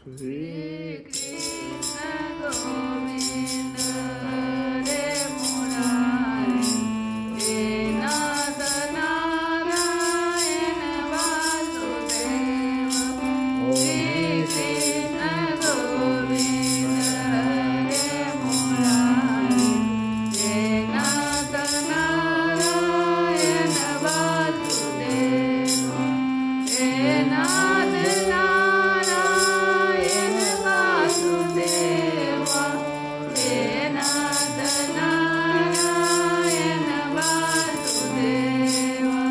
Shri Krishna Govinda Hare Murari He Nada Narayana Vasudeva Shri Krishna Govinda Hare Murari He Nada Narayana Vasudeva He Nada Narayana Vasudeva He Nada Narayana Vasudeva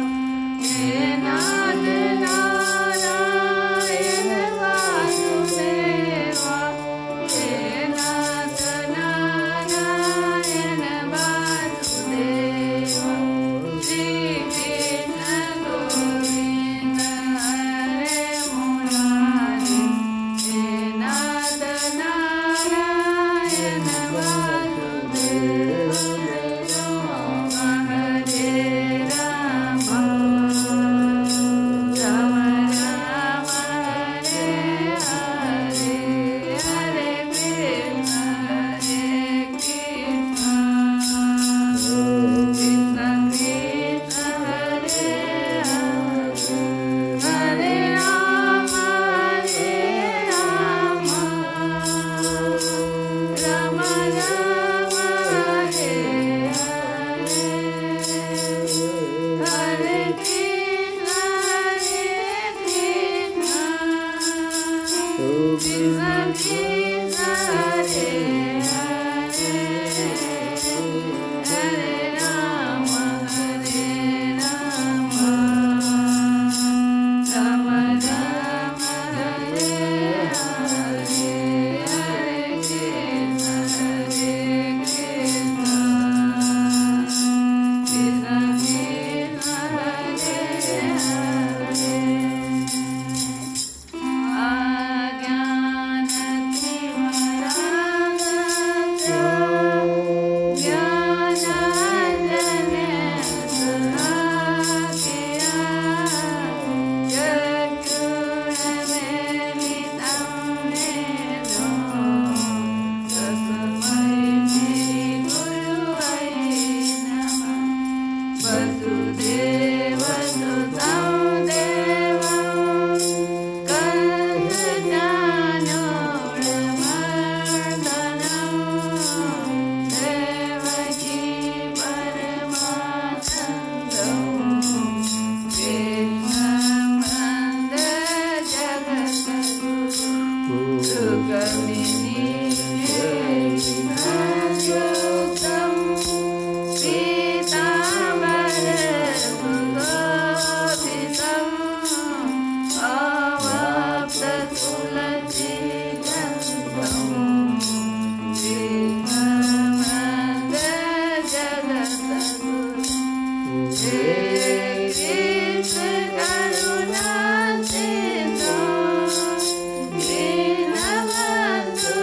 He Nada Narayana Vasudeva He Nada Narayana Vasudeva Shri Krishna Govinda Hare Murari He Nada Narayana Vasudeva Hare Rama Rama Rama Hare Hare Hare Krishna Krishna Krishna Hare Hare Rama Rama Rama Hare Hare Krishna Krishna Krishna Hare Hare Rama Rama Rama Hare Hare Krishna Krishna Krishna Vasudevasudam Devam Kalpajanoramardhanam Devaki Paramatandam Krishnam Nanda Jagataguru Sukamini Yuktam Pitavarasugopitam Avaptatulasijantam Krishnamanda Jagataguru He Krishna Karuna Sindhu Dinabandhu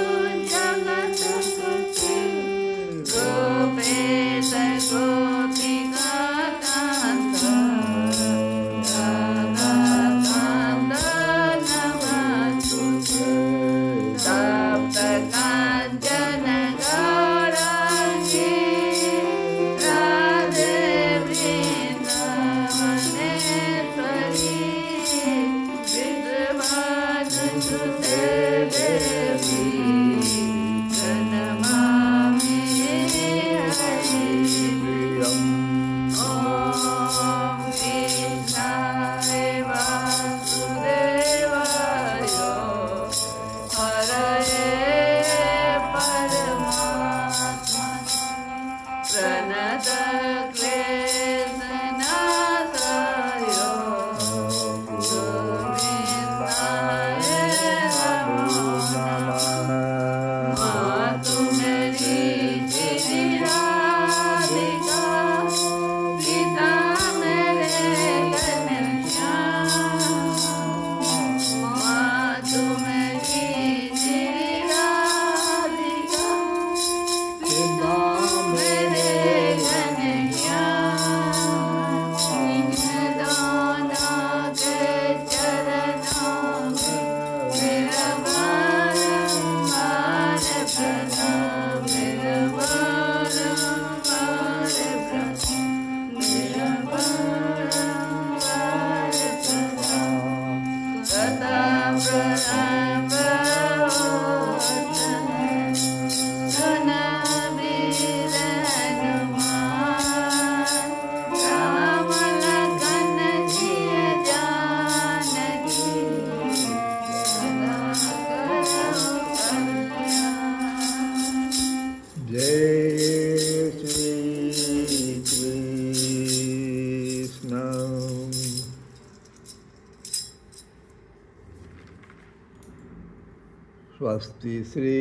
स्वस्ति श्री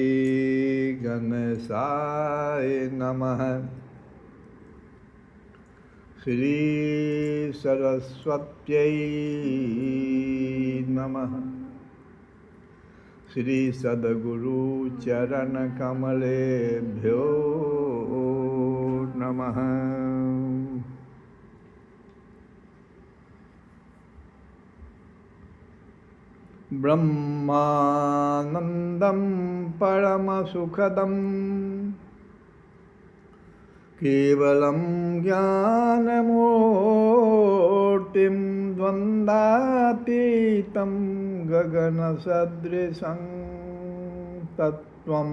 गणेशाय नमः। श्री सरस्वत्यै नमः। श्री सद्गुरु चरण कमलेभ्यो नमः। ब्रह्मानन्दं परमसुखदं केवलं ज्ञानमूर्तिं द्वन्द्वातीतं गगनसदृशं तत्त्वं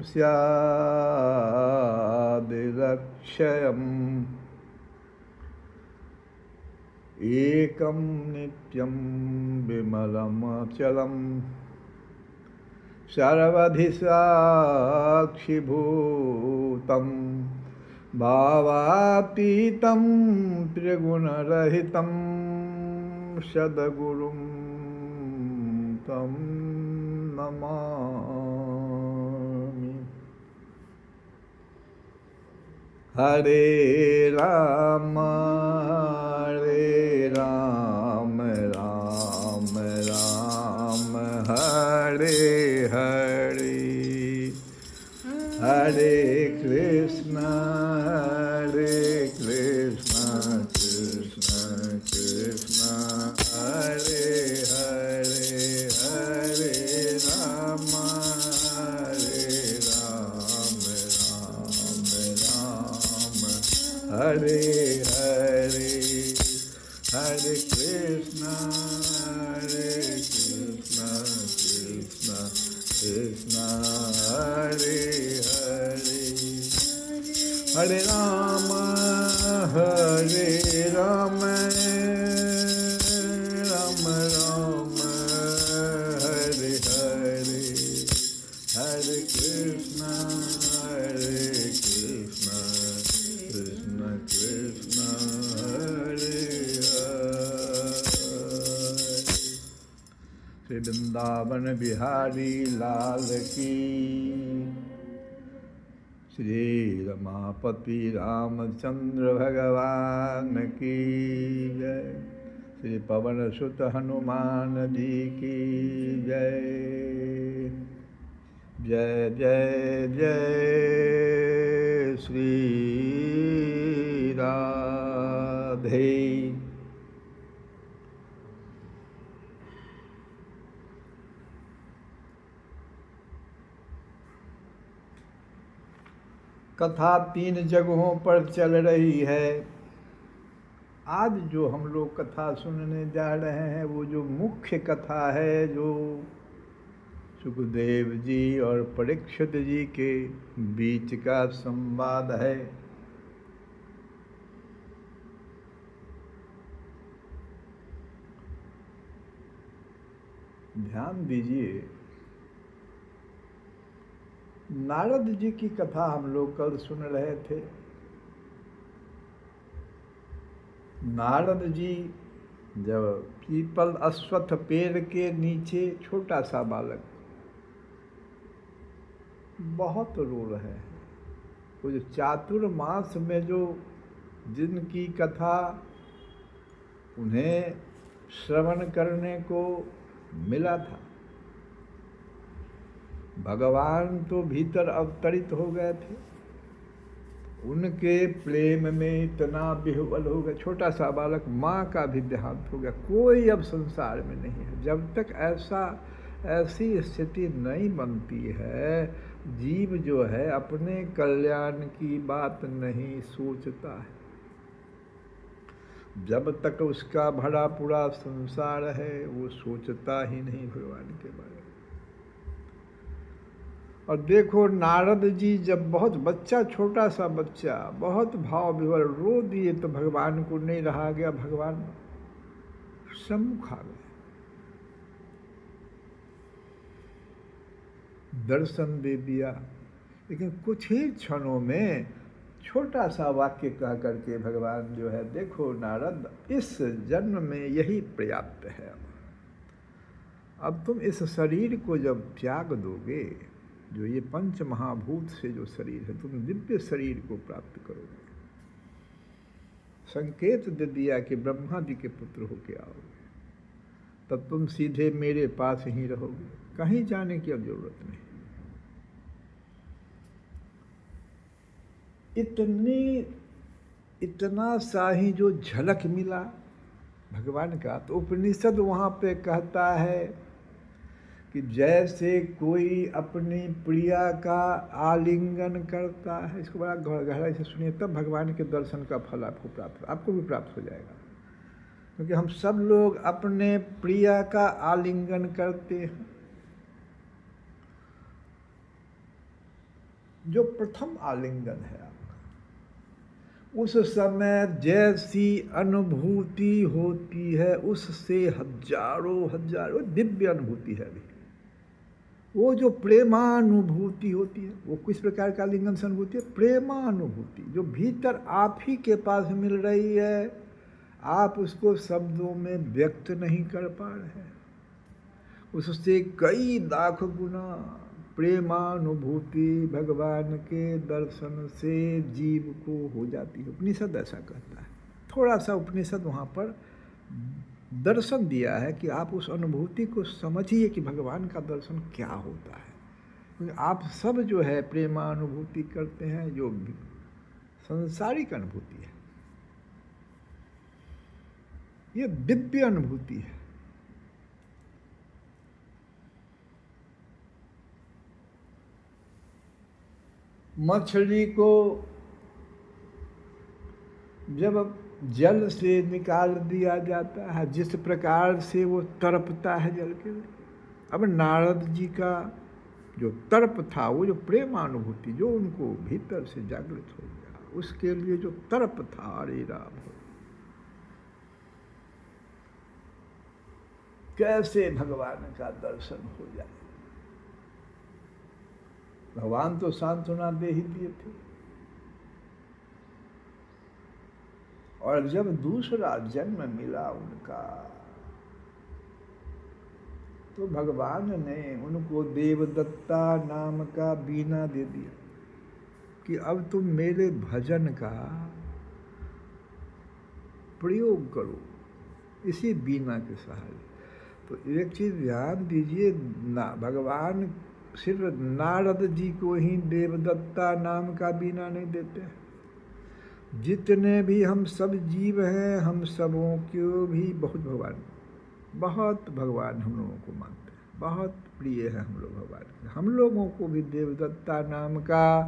स्यादिलक्ष्यम् एकं नित्यं विमलमचलं सर्वधि साक्षिभूतं भावातीतं त्रिगुणरहितं सद्गुरुं तं नमामि। हरे राम राम राम राम हरे हरे, हरे कृष्ण कृष्ण कृष्ण हरे हरे, हरे राम राम राम हरे हरे, हरे कृष्ण कृष्ण कृष्ण हरे हरे, हरे राम राम राम हरे हरे, हरे कृष्ण कृष्ण कृष्ण हरे श्री वृंदावन बिहारी लाल की, श्री रमापति रामचंद्र भगवान की जय, श्री पवन सुत हनुमान जी की जय। जय जय जय श्री राधे। कथा 3 जगहों पर चल रही है। आज जो हम लोग कथा सुनने जा रहे हैं वो जो मुख्य कथा है, जो सुखदेव जी और परीक्षित जी के बीच का संवाद है। ध्यान दीजिए, नारद जी की कथा हम लोग कल सुन रहे थे। नारद जी जब पीपल अश्वत्थ पेड़ के नीचे छोटा सा बालक बहुत रो रहे हैं, वो जो चातुर्मास में जो जिनकी कथा उन्हें श्रवण करने को मिला था, भगवान तो भीतर अवतरित हो गए थे, उनके प्रेम में इतना विह्वल हो गया। छोटा सा बालक, माँ का भी देहांत हो गया, कोई अब संसार में नहीं है। जब तक ऐसी स्थिति नहीं बनती है, जीव जो है अपने कल्याण की बात नहीं सोचता है। जब तक उसका भरा पूरा संसार है वो सोचता ही नहीं भगवान के बारे में। और देखो नारद जी जब बहुत बच्चा, छोटा सा बच्चा, बहुत भाव विवल रो दिए तो भगवान को नहीं रहा गया, भगवान सम्मुख आ गए, दर्शन दे दिया। लेकिन कुछ ही क्षणों में छोटा सा वाक्य कह करके भगवान जो है, देखो नारद, इस जन्म में यही पर्याप्त है। अब तुम इस शरीर को जब त्याग दोगे, जो ये पंच महाभूत से जो शरीर है, तुम दिव्य शरीर को प्राप्त करोगे। संकेत दे दिया कि ब्रह्मा जी के पुत्र होके आओगे, तब तुम सीधे मेरे पास ही रहोगे, कहीं जाने की अब जरूरत नहीं। इतना सा ही जो झलक मिला भगवान का, तो उपनिषद वहाँ पे कहता है कि जैसे कोई अपनी प्रिया का आलिंगन करता है, इसको बड़ा गहराई से सुनिए, तब भगवान के दर्शन का फल आपको भी प्राप्त हो जाएगा। क्योंकि हम सब लोग अपने प्रिया का आलिंगन करते हैं। जो प्रथम आलिंगन है आपका, उस समय जैसी अनुभूति होती है उससे हजारों दिव्य अनुभूति है। अभी वो जो प्रेमानुभूति होती है, वो किस प्रकार का आलिंगन से अनुभूति है? प्रेमानुभूति, जो भीतर आप ही के पास मिल रही है, आप उसको शब्दों में व्यक्त नहीं कर पा रहे, उससे कई लाख गुना प्रेमानुभूति भगवान के दर्शन से जीव को हो जाती है। उपनिषद ऐसा कहता है। थोड़ा सा उपनिषद वहाँ पर दर्शन दिया है कि आप उस अनुभूति को समझिए कि भगवान का दर्शन क्या होता है। क्योंकि आप सब जो है प्रेमानुभूति करते हैं, जो संसारिक अनुभूति है, ये दिव्य अनुभूति है। मछली को जब जल से निकाल दिया जाता है, जिस प्रकार से वो तड़पता है जल के लिए, अब नारद जी का जो तड़प था, वो जो प्रेमानुभूति जो उनको भीतर से जागृत हो गया, उसके लिए जो तड़प था, अरे राम, कैसे भगवान का दर्शन हो जाए। भगवान तो सांत्वना दे ही दिए थे। और जब दूसरा जन्म मिला उनका, तो भगवान ने उनको देवदत्ता नाम का बीना दे दिया कि अब तुम मेरे भजन का प्रयोग करो इसी बीना के सहारे। तो एक चीज ध्यान दीजिए, भगवान सिर्फ नारद जी को ही देवदत्ता नाम का बीना नहीं देते, जितने भी हम सब जीव हैं, हम सबों को भी बहुत भगवान हम लोगों को मानते हैं, बहुत प्रिय है हम लोग भगवान के। हम लोगों को भी देवदत्ता नाम का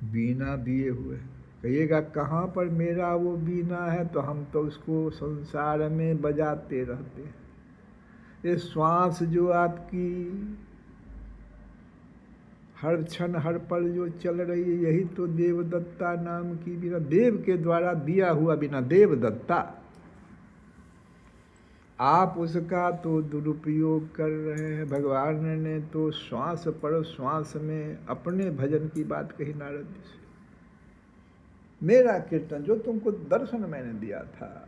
बीना दिए हुए हैं। कहिएगा कहाँ पर मेरा वो बीना है, तो हम तो उसको संसार में बजाते रहते हैं। ये श्वास जो आपकी हर क्षण हर पल जो चल रही है, यही तो देवदत्ता नाम की बीना, देव के द्वारा दिया हुआ बीना, देवदत्ता। आप उसका तो दुरुपयोग कर रहे हैं। भगवान ने तो श्वास पर श्वास में अपने भजन की बात कही नारद जी से। मेरा कीर्तन, जो तुमको दर्शन मैंने दिया था,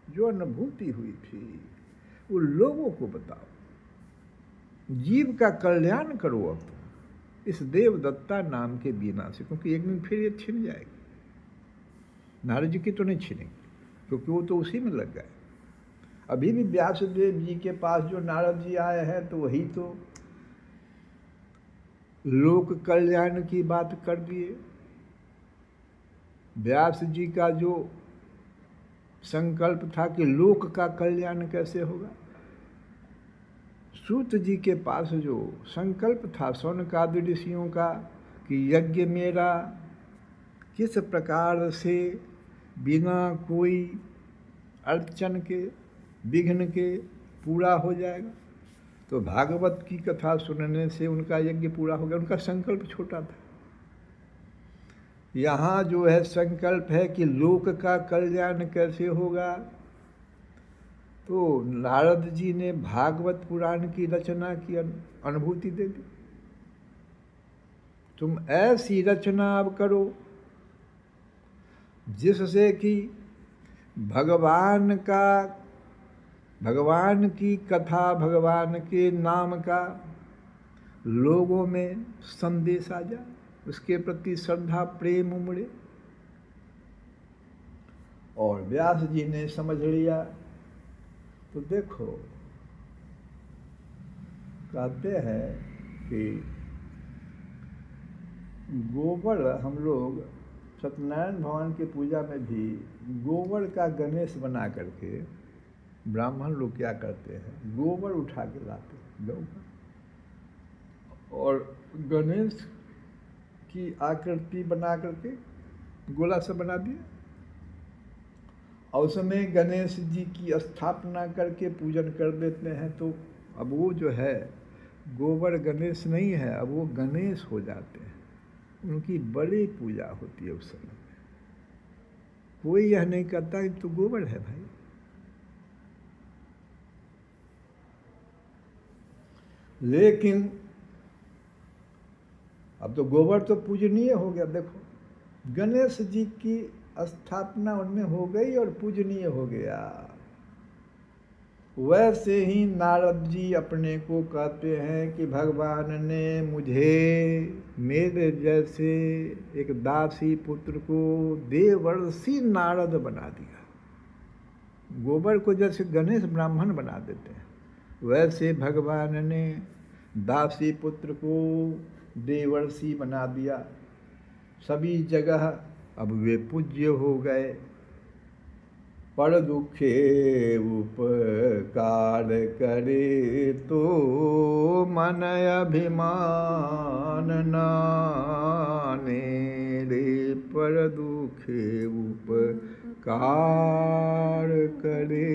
जो अनुभूति हुई थी, वो लोगों को बताओ, जीव का कल्याण करो अब तुम इस देवदत्ता नाम के बीना से, क्योंकि एक दिन फिर ये छिन जाएगी। नारद जी की तो नहीं छिनेगी, क्योंकि वो तो उसी में लग गए। अभी भी व्यासदेव जी के पास जो नारद जी आए हैं, तो वही तो लोक कल्याण की बात कर दिए। व्यास जी का जो संकल्प था कि लोक का कल्याण कैसे होगा, सूत जी के पास जो संकल्प था शौनकादि ऋषियों का कि यज्ञ मेरा किस प्रकार से बिना कोई अड़चन के, विघ्न के पूरा हो जाएगा। तो भागवत की कथा सुनने से उनका यज्ञ पूरा हो गया। उनका संकल्प छोटा था। यहाँ जो है संकल्प है कि लोक का कल्याण कैसे होगा। तो नारद जी ने भागवत पुराण की रचना की अनुभूति दे दी। तुम ऐसी रचना अब करो जिससे कि भगवान की कथा, भगवान के नाम का लोगों में संदेश आ जाए, उसके प्रति श्रद्धा प्रेम उमड़े। और व्यास जी ने समझ लिया। तो देखो, कहते हैं कि गोबर, हम लोग सत्यनारायण भगवान की पूजा में भी गोबर का गणेश बना करके ब्राह्मण लोग क्या करते हैं, गोबर उठा के लाते हैं गौ का, और गणेश की आकृति बना करके गोला से बना दिया, और उसमें गणेश जी की स्थापना करके पूजन कर देते हैं। तो अब वो जो है गोबर गणेश नहीं है, अब वो गणेश हो जाते हैं। उनकी बड़ी पूजा होती है उस समय। कोई यह नहीं कहता कि तो गोबर है भाई। लेकिन अब तो गोबर तो पूजनीय हो गया। देखो, गणेश जी की स्थापना उनमें हो गई और पूजनीय हो गया। वैसे ही नारद जी अपने को कहते हैं कि भगवान ने मुझे, मेरे जैसे एक दासी पुत्र को देवर्षि नारद बना दिया। गोबर को जैसे गणेश ब्राह्मण बना देते हैं, वैसे भगवान ने दासी पुत्र को देवर्षि बना दिया। सभी जगह अब वे पूज्य हो गए। पर दुखे उपकार करे तो मन अभिमान नाने रे। पर दुखे उपकार करे,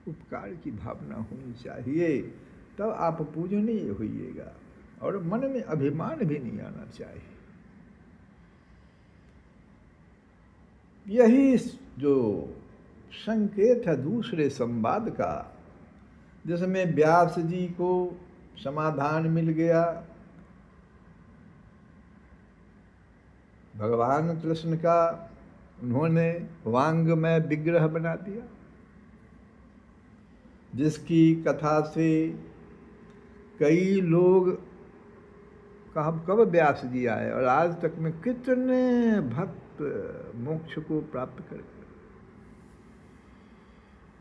उपकार की भावना होनी चाहिए, तब आप पूजनीय होइएगा। और मन में अभिमान भी नहीं आना चाहिए। यही जो संकेत है दूसरे संवाद का, जिसमें व्यास जी को समाधान मिल गया। भगवान कृष्ण का उन्होंने वांगमय विग्रह बना दिया, जिसकी कथा से कई लोग कब व्यास जी आए और आज तक में कितने भक्त मोक्ष को प्राप्त कर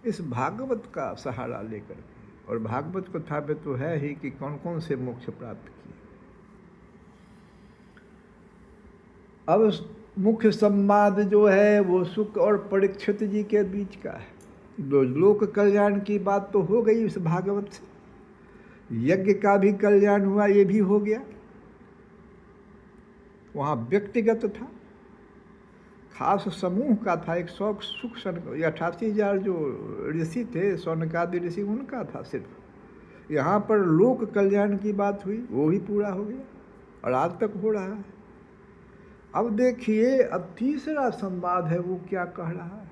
इस भागवत का सहारा लेकर के। और भागवत कथा पे तो है ही कि कौन कौन से मोक्ष प्राप्त किए। अब मुख्य संवाद जो है वो शुक और परीक्षित जी के बीच का है। लोक कल्याण की बात तो हो गई इस भागवत से, यज्ञ का भी कल्याण हुआ, ये भी हो गया। वहाँ व्यक्तिगत था, खास समूह का था। 188,000 जो ऋषि थे, सौनकादि ऋषि, उनका था सिर्फ। यहाँ पर लोक कल्याण की बात हुई, वो भी पूरा हो गया और आज तक हो रहा है। अब देखिए, अब तीसरा संवाद है, वो क्या कह रहा है,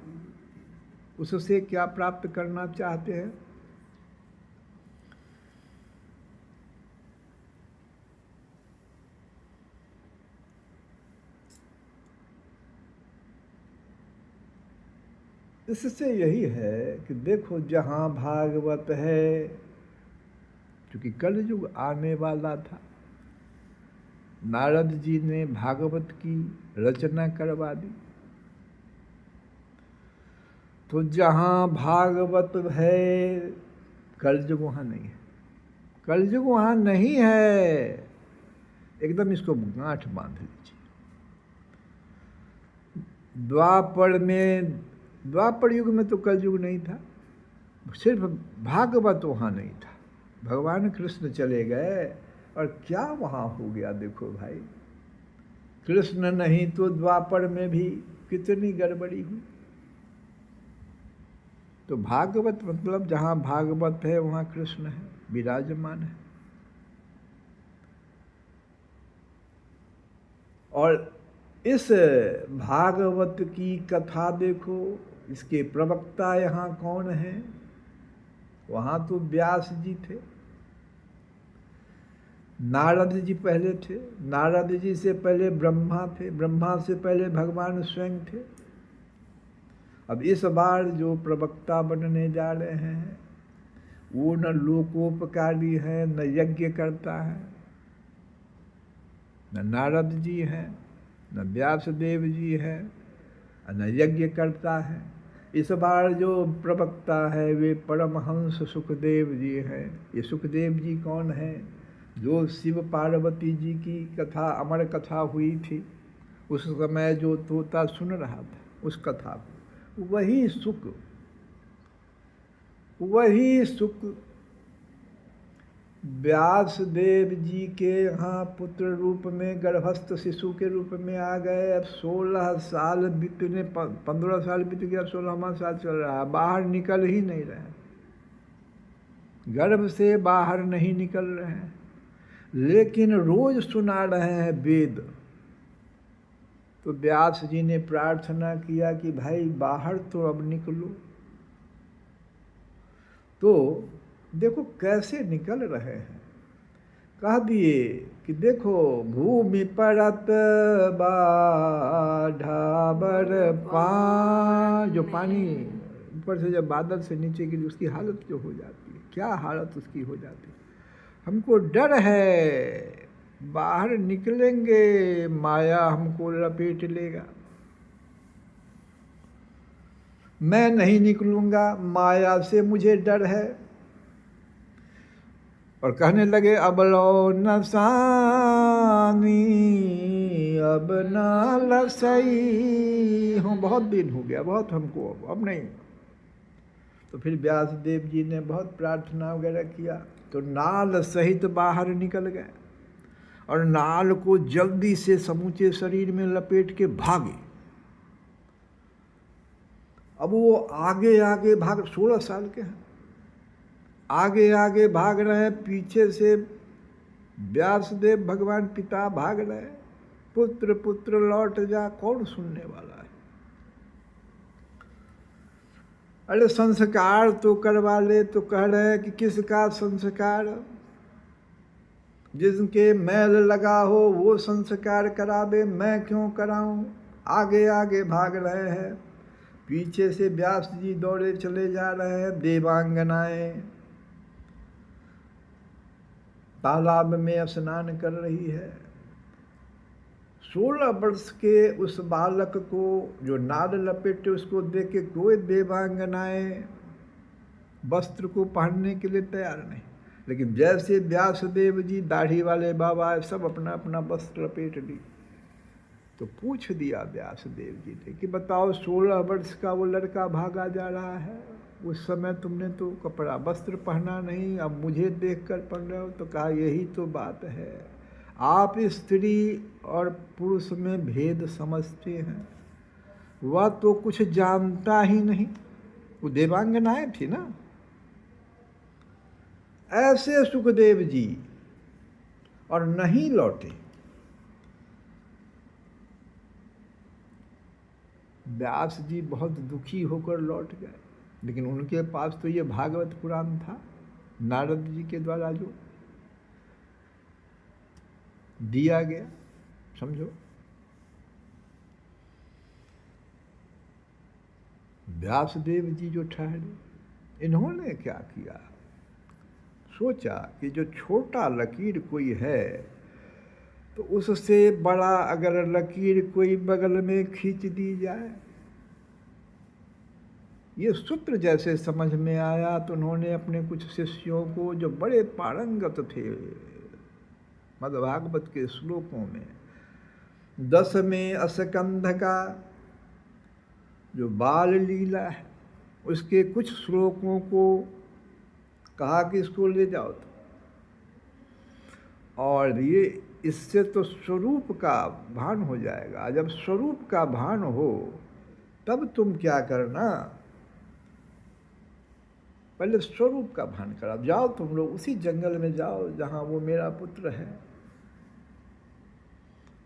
उससे क्या प्राप्त करना चाहते हैं। इससे यही है कि देखो, जहाँ भागवत है, क्योंकि कलयुग आने वाला था, नारद जी ने भागवत की रचना करवा दी। तो जहाँ भागवत है, कलयुग वहाँ नहीं है। कलयुग वहाँ नहीं है, एकदम इसको गांठ बांध लीजिए। द्वापर युग में तो कलयुग नहीं था, सिर्फ भागवत वहाँ नहीं था। भगवान कृष्ण चले गए और क्या वहाँ हो गया। देखो भाई, कृष्ण नहीं तो द्वापर में भी कितनी गड़बड़ी हुई। तो भागवत मतलब जहाँ भागवत है वहाँ कृष्ण है, विराजमान है। और इस भागवत की कथा देखो, इसके प्रवक्ता यहाँ कौन है? वहाँ तो व्यास जी थे, नारद जी पहले थे, नारद जी से पहले ब्रह्मा थे, ब्रह्मा से पहले भगवान स्वयं थे। अब इस बार जो प्रवक्ता बनने जा रहे हैं वो न लोकोपकारी है, न यज्ञ करता है, न नारद जी हैं, न व्यासदेव जी है, न यज्ञ करता है। इस बार जो प्रवक्ता है वे परमहंस सुखदेव जी हैं। ये सुखदेव जी कौन है? जो शिव पार्वती जी की कथा, अमर कथा हुई थी, उस समय जो तोता सुन रहा था उस कथा को, वही सुख व्यासदेव जी के यहाँ पुत्र रूप में, गर्भस्थ शिशु के रूप में आ गए। अब 16 साल बीतने, 15 साल बीत गया, 16वां साल चल रहा है, बाहर निकल ही नहीं रहे, गर्भ से बाहर नहीं निकल रहे हैं, लेकिन रोज सुना रहे हैं वेद। तो व्यास जी ने प्रार्थना किया कि भाई बाहर तो अब निकलो। तो देखो कैसे निकल रहे हैं। कह दिए कि देखो भूमि परत बाढ़ाबर जो पानी ऊपर से जब बादल से नीचे गिरी, उसकी हालत जो हो जाती है, क्या हालत उसकी हो जाती है। हमको डर है, बाहर निकलेंगे माया हमको लपेट लेगा, मैं नहीं निकलूंगा, माया से मुझे डर है। और कहने लगे अब लो नसानी अब ना लसई हूँ, बहुत दिन हो गया, बहुत हमको अब नहीं। तो फिर व्यासदेव जी ने बहुत प्रार्थना वगैरह किया, तो नाल सहित बाहर निकल गए और नाल को जल्दी से समूचे शरीर में लपेट के भागे। अब वो आगे आगे भाग, 16 साल के हैं, आगे आगे भाग रहे हैं, पीछे से व्यासदेव भगवान पिता भाग रहे, पुत्र पुत्र लौट जा, कौन सुनने वाला है। अरे संस्कार तो करवा ले, तो कह रहे हैं कि किसका संस्कार, जिनके मैल लगा हो वो संस्कार करावे, मैं क्यों कराऊं। आगे आगे भाग रहे हैं, पीछे से व्यास जी दौड़े चले जा रहे हैं। देवांगनाएं तालाब में स्नान कर रही है। 16 वर्ष के उस बालक को जो नाद लपेटे, उसको देख के कोई देवांगनाएं वस्त्र को पहनने के लिए तैयार नहीं, लेकिन जैसे व्यासदेव जी दाढ़ी वाले बाबा सब अपना अपना वस्त्र लपेट ली। तो पूछ दिया व्यासदेव जी ने कि बताओ 16 वर्ष का वो लड़का भागा जा रहा है, उस समय तुमने तो कपड़ा वस्त्र पहना नहीं, अब मुझे देखकर पहन रहे हो। तो कहा यही तो बात है, आप स्त्री और पुरुष में भेद समझते हैं, वह तो कुछ जानता ही नहीं। वो देवांगनाएं थी ना। ऐसे सुखदेव जी और नहीं लौटे। व्यास जी बहुत दुखी होकर लौट गए, लेकिन उनके पास तो ये भागवत पुराण था, नारद जी के द्वारा जो दिया गया, समझो। व्यासदेव जी जो ठहरे, इन्होंने क्या किया, सोचा कि जो छोटा लकीर कोई है तो उससे बड़ा अगर लकीर कोई बगल में खींच दी जाए, ये सूत्र जैसे समझ में आया। तो उन्होंने अपने कुछ शिष्यों को जो बड़े पारंगत थे मद्भागवत के श्लोकों में, 10वें स्कंध का जो बाल लीला है उसके कुछ श्लोकों को कहा कि इसको ले जाओ। और ये इससे तो स्वरूप का भान हो जाएगा। जब स्वरूप का भान हो तब तुम क्या करना, पहले स्वरूप का भान करा। जाओ तुम लोग उसी जंगल में जाओ जहाँ वो मेरा पुत्र है,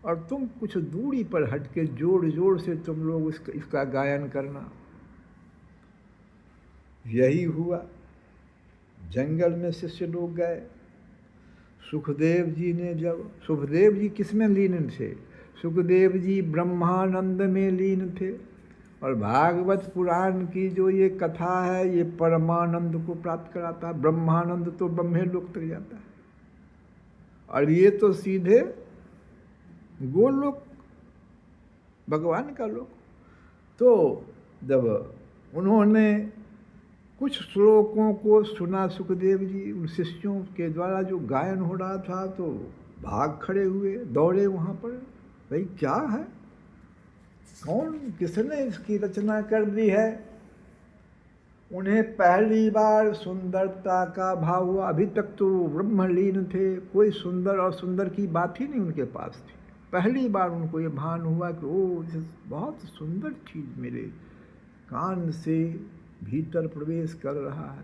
और तुम कुछ दूरी पर हट के जोर जोर से तुम लोग इसका गायन करना। यही हुआ। जंगल में शिष्य लोग गए। सुखदेव जी ने जब, सुखदेव जी किस में लीन थे? सुखदेव जी ब्रह्मानंद में लीन थे, और भागवत पुराण की जो ये कथा है ये परमानंद को प्राप्त कराता है। ब्रह्मानंद तो ब्रह्मे लोक तक जाता है, और ये तो सीधे गोलोक, भगवान का लोक। तो जब उन्होंने कुछ श्लोकों को सुना सुखदेव जी, उन शिष्यों के द्वारा जो गायन हो रहा था, तो भाग खड़े हुए, दौड़े वहाँ पर। भाई क्या है, कौन, किसने इसकी रचना कर दी है? उन्हें पहली बार सुंदरता का भाव हुआ। अभी तक तो ब्रह्मलीन थे, कोई सुंदर और सुंदर की बात ही नहीं उनके पास थी। पहली बार उनको ये भान हुआ कि ओ बहुत सुंदर चीज़ मेरे कान से भीतर प्रवेश कर रहा है।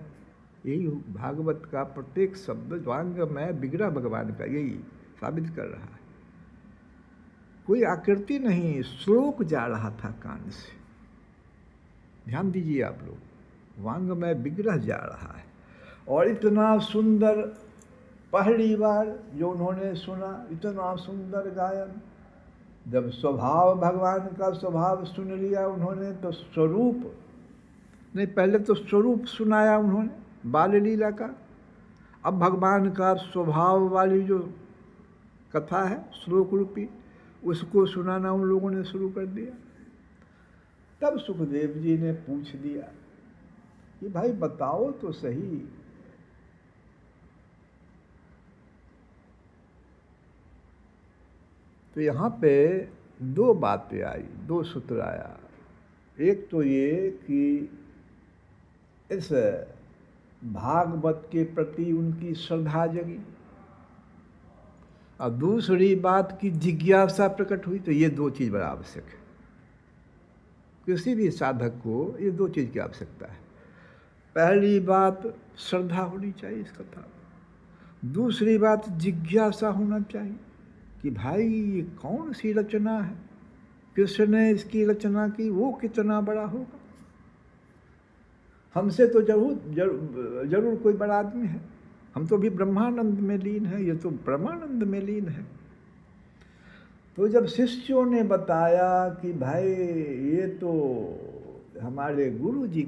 यही भागवत का प्रत्येक शब्द वांगमय विग्रह भगवान का यही साबित कर रहा है। कोई आकृति नहीं, श्लोक जा रहा था कान से। ध्यान दीजिए आप लोग, वांगमय विग्रह जा रहा है। और इतना सुंदर, पहली बार जो उन्होंने सुना, इतना सुंदर गायन। जब स्वभाव, भगवान का स्वभाव सुन लिया उन्होंने, तो स्वरूप नहीं, पहले तो स्वरूप सुनाया उन्होंने बाल लीला का। अब भगवान का स्वभाव वाली जो कथा है श्लोक रूपी, उसको सुनाना उन लोगों ने शुरू कर दिया। तब सुखदेव जी ने पूछ दिया कि भाई बताओ तो सही, तो यहाँ पे दो बातें आई, दो सूत्र आया। एक तो ये कि इस भागवत के प्रति उनकी श्रद्धा जगी, और दूसरी बात की जिज्ञासा प्रकट हुई। तो ये दो चीज़ बड़ा आवश्यक है। किसी भी साधक को ये दो चीज़ की आवश्यकता है। पहली बात श्रद्धा होनी चाहिए इस कथा, दूसरी बात जिज्ञासा होना चाहिए कि भाई ये कौन सी रचना है, किसने इसकी रचना की, वो कितना बड़ा होगा। हमसे तो जरूर कोई बड़ा आदमी है, हम तो भी ब्रह्मानंद में लीन है, ये तो परमानंद में लीन है। तो जब शिष्यों ने बताया कि भाई ये तो हमारे गुरु जी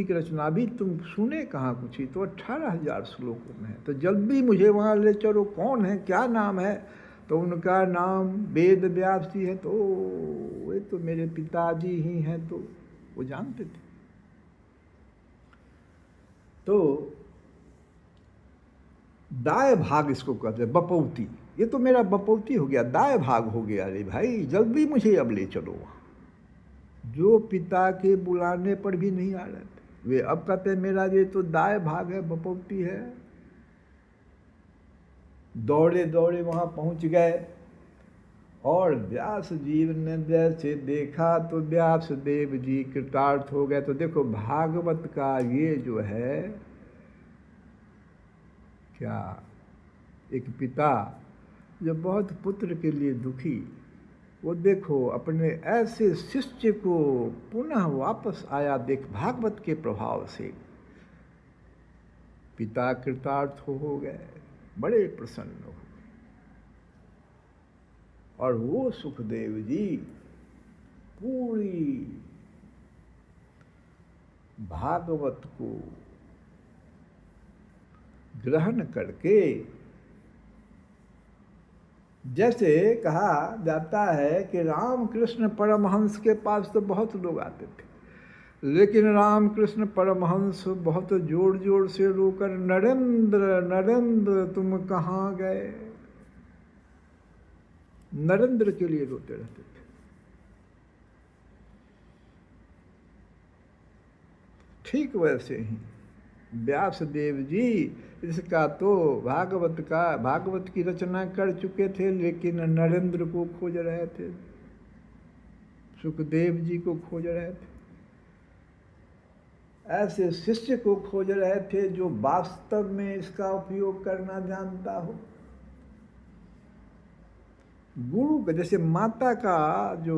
की रचना, अभी तुम सुने कहाँ कुछ ही, तो 18,000 श्लोकों में है, तो जल्दी मुझे वहाँ ले चलो, कौन है, क्या नाम है? तो उनका नाम वेद व्यास जी है। तो ये तो मेरे पिताजी ही हैं, तो वो जानते थे। तो दाय भाग इसको कहते हैं, बपौती। ये तो मेरा बपौती हो गया, दाय भाग हो गया। अरे भाई जल्दी मुझे अब ले चलो वहाँ। जो पिता के बुलाने पर भी नहीं आ रहे थे, वे अब कहते हैं मेरा ये तो दाय भाग है, बपौती है। दौड़े दौड़े वहाँ पहुँच गए, और व्यास जी ने जैसे देखा तो व्यास देव जी कृतार्थ हो गए। तो देखो भागवत का ये जो है क्या, एक पिता जो बहुत पुत्र के लिए दुखी, वो देखो अपने ऐसे शिष्य को पुनः वापस आया, देख भागवत के प्रभाव से पिता कृतार्थ हो गए, बड़े प्रसन्न हो। और वो सुखदेव जी पूरी भागवत को ग्रहण करके, जैसे कहा जाता है कि रामकृष्ण परमहंस के पास तो बहुत लोग आते थे, लेकिन रामकृष्ण परमहंस बहुत जोर जोर से रोकर नरेंद्र नरेंद्र तुम कहाँ गए, नरेंद्र के लिए रोते रहते थे। ठीक वैसे ही व्यास देव जी इसका तो भागवत की रचना कर चुके थे, लेकिन नरेंद्र को खोज रहे थे, सुखदेव जी को खोज रहे थे, ऐसे शिष्य को खोज रहे थे जो वास्तव में इसका उपयोग करना जानता हो। गुरु का जैसे माता का जो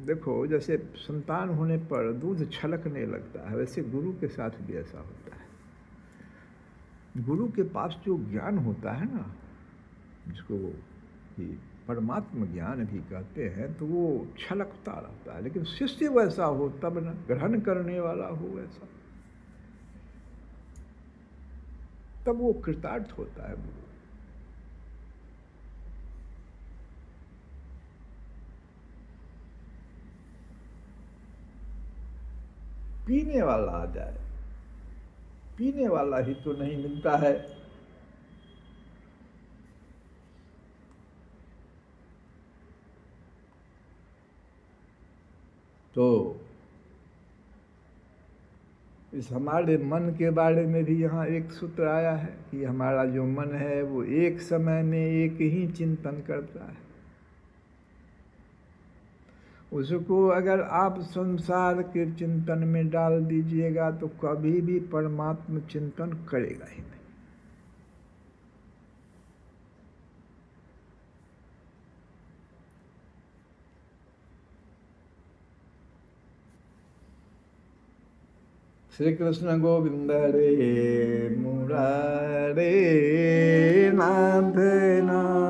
देखो, जैसे संतान होने पर दूध छलकने लगता है, वैसे गुरु के साथ भी ऐसा होता है। गुरु के पास जो ज्ञान होता है ना, जिसको कि परमात्मा ज्ञान भी कहते हैं, तो वो छलकता रहता है। लेकिन शिष्य वैसा हो तब न, ग्रहण करने वाला हो वैसा, तब वो कृतार्थ होता है गुरु। पीने वाला आ जाए, पीने वाला ही तो नहीं मिलता है। तो इस हमारे मन के बारे में भी यहाँ एक सूत्र आया है कि हमारा जो मन है वो एक समय में एक ही चिंतन करता है। उसको अगर आप संसार के चिंतन में डाल दीजिएगा तो कभी भी परमात्मा चिंतन करेगा ही नहीं। श्री कृष्ण गोविंद रे मुरारे नाथ ना